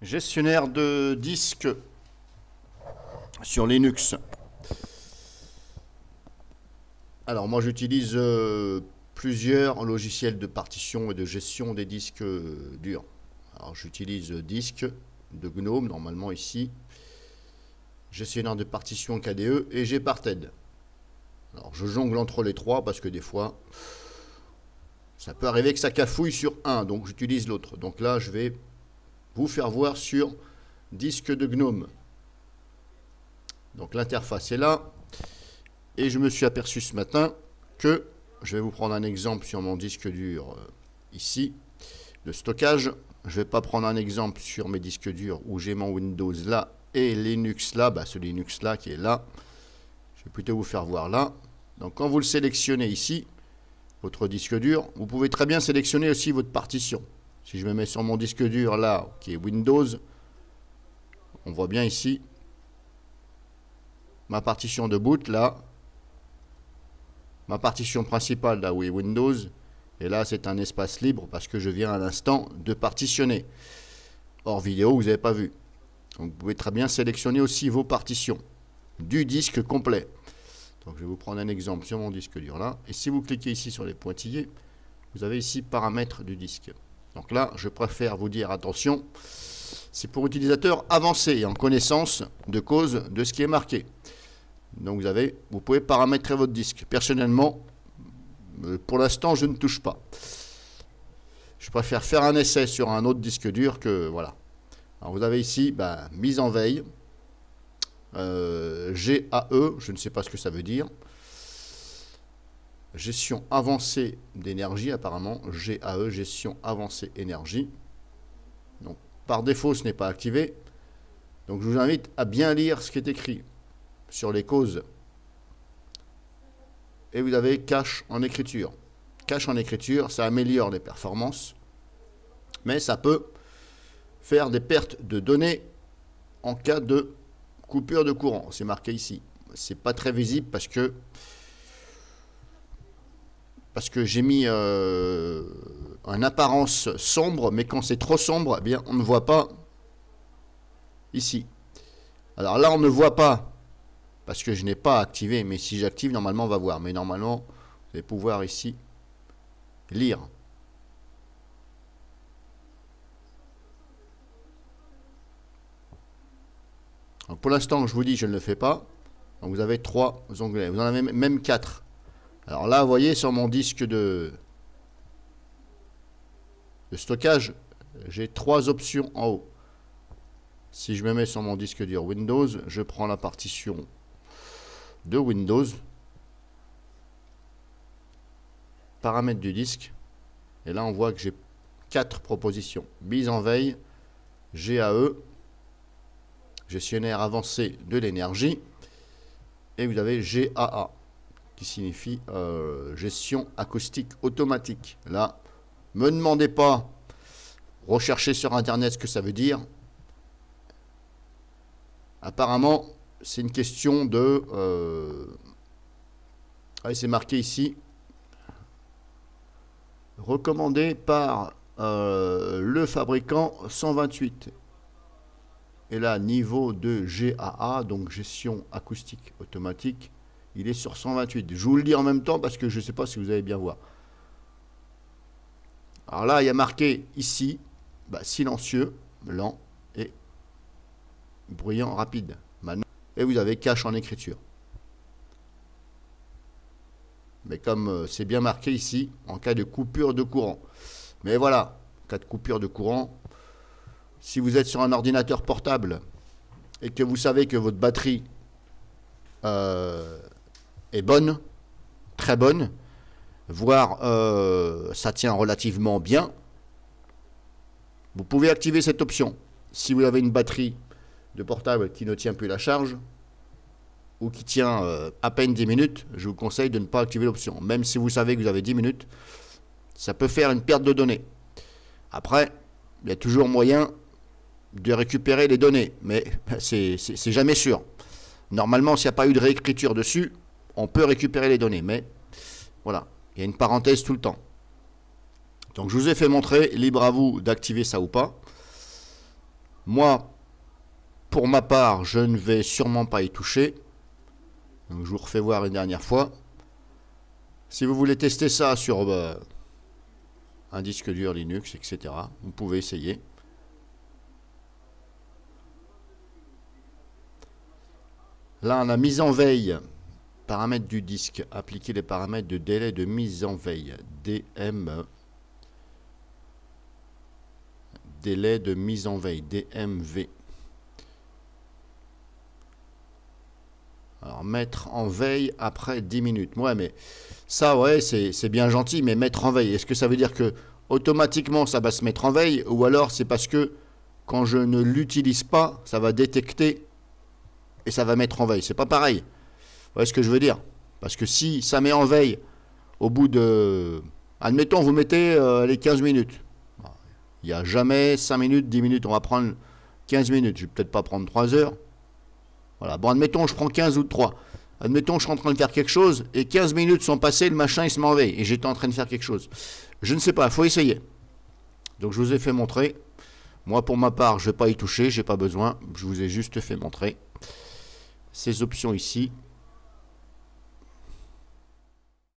Gestionnaire de disques sur Linux. Alors moi j'utilise plusieurs logiciels de partition et de gestion des disques durs. Alors j'utilise disque de GNOME normalement ici, gestionnaire de partition KDE et Gparted. Alors je jongle entre les trois parce que des fois ça peut arriver que ça cafouille sur un, donc j'utilise l'autre. Donc là je vais vous faire voir sur disque de GNOME. Donc l'interface est là. Et je me suis aperçu ce matin que, je vais vous prendre un exemple sur mon disque dur ici, de stockage. Je ne vais pas prendre un exemple sur mes disques durs où j'ai mon Windows là et Linux là, ce Linux là qui est là. Je vais plutôt vous faire voir là. Donc quand vous le sélectionnez ici, votre disque dur, vous pouvez très bien sélectionner aussi votre partition. Si je me mets sur mon disque dur là, qui est Windows, on voit bien ici ma partition de boot là, ma partition principale là où est Windows, et là c'est un espace libre parce que je viens à l'instant de partitionner. Hors vidéo, vous n'avez pas vu. Donc vous pouvez très bien sélectionner aussi vos partitions du disque complet. Donc je vais vous prendre un exemple sur mon disque dur là, et si vous cliquez ici sur les pointillés, vous avez ici paramètres du disque. Donc là, je préfère vous dire attention, c'est pour utilisateurs avancés et en connaissance de cause de ce qui est marqué. Donc vous pouvez paramétrer votre disque. Personnellement, pour l'instant, je ne touche pas. Je préfère faire un essai sur un autre disque dur que voilà. Alors vous avez ici mise en veille, GAE, je ne sais pas ce que ça veut dire. Gestion avancée d'énergie, apparemment, GAE, gestion avancée énergie. Donc par défaut, ce n'est pas activé. Donc je vous invite à bien lire ce qui est écrit sur les causes. Et vous avez cache en écriture. Cache en écriture, ça améliore les performances, mais ça peut faire des pertes de données en cas de coupure de courant. C'est marqué ici. C'est pas très visible parce que j'ai mis une apparence sombre, mais quand c'est trop sombre, eh bien on ne voit pas ici. Alors là, on ne voit pas parce que je n'ai pas activé, mais si j'active, normalement, on va voir. Mais normalement, vous allez pouvoir ici lire. Donc pour l'instant, je vous dis, je ne le fais pas. Donc vous avez 3 onglets. Vous en avez même 4. Alors là, vous voyez, sur mon disque de stockage, j'ai 3 options en haut. Si je me mets sur mon disque dur Windows, je prends la partition de Windows, paramètres du disque, et là on voit que j'ai 4 propositions. Mise en veille, GAE, gestionnaire avancé de l'énergie, et vous avez GAA, qui signifie gestion acoustique automatique. Là, me demandez pas, recherchez sur internet ce que ça veut dire. Apparemment, c'est une question de... c'est marqué ici. Recommandé par le fabricant 128. Et là, niveau de GAA, donc gestion acoustique automatique, il est sur 128. Je vous le dis en même temps parce que je ne sais pas si vous allez bien voir. Alors là, il y a marqué ici, silencieux, lent et bruyant rapide. Maintenant, et vous avez cache en écriture. Mais comme c'est bien marqué ici, en cas de coupure de courant. Mais voilà, en cas de coupure de courant, si vous êtes sur un ordinateur portable et que vous savez que votre batterie est bonne, très bonne, voire ça tient relativement bien, vous pouvez activer cette option. Si vous avez une batterie de portable qui ne tient plus la charge ou qui tient à peine 10 minutes, je vous conseille de ne pas activer l'option. Même si vous savez que vous avez 10 minutes, ça peut faire une perte de données. Après, il y a toujours moyen de récupérer les données, mais c'est jamais sûr. Normalement, s'il n'y a pas eu de réécriture dessus, on peut récupérer les données, mais voilà, il y a une parenthèse tout le temps. Donc je vous ai fait montrer, libre à vous d'activer ça ou pas. Moi, pour ma part, je ne vais sûrement pas y toucher. Donc, je vous refais voir une dernière fois. Si vous voulez tester ça sur un disque dur Linux, etc., vous pouvez essayer. Là, on a mise en veille. Paramètres du disque. Appliquer les paramètres de délai de mise en veille. DM. Délai de mise en veille. DMV. Alors, mettre en veille après 10 minutes. Ouais, mais ça, ouais, c'est bien gentil, mais mettre en veille, est-ce que ça veut dire que automatiquement ça va se mettre en veille, ou alors c'est parce que quand je ne l'utilise pas, ça va détecter et ça va mettre en veille? C'est pas pareil. Vous voyez ce que je veux dire? Parce que si ça met en veille au bout de... Admettons, vous mettez les 15 minutes. Il n'y a jamais 5 minutes, 10 minutes. On va prendre 15 minutes. Je ne vais peut-être pas prendre 3 heures. Voilà. Bon, admettons, je prends 15 ou 3. Admettons, je suis en train de faire quelque chose et 15 minutes sont passées, le machin, il se met en veille et j'étais en train de faire quelque chose. Je ne sais pas, il faut essayer. Donc, je vous ai fait montrer. Moi, pour ma part, je ne vais pas y toucher, j'ai pas besoin. Je vous ai juste fait montrer ces options ici.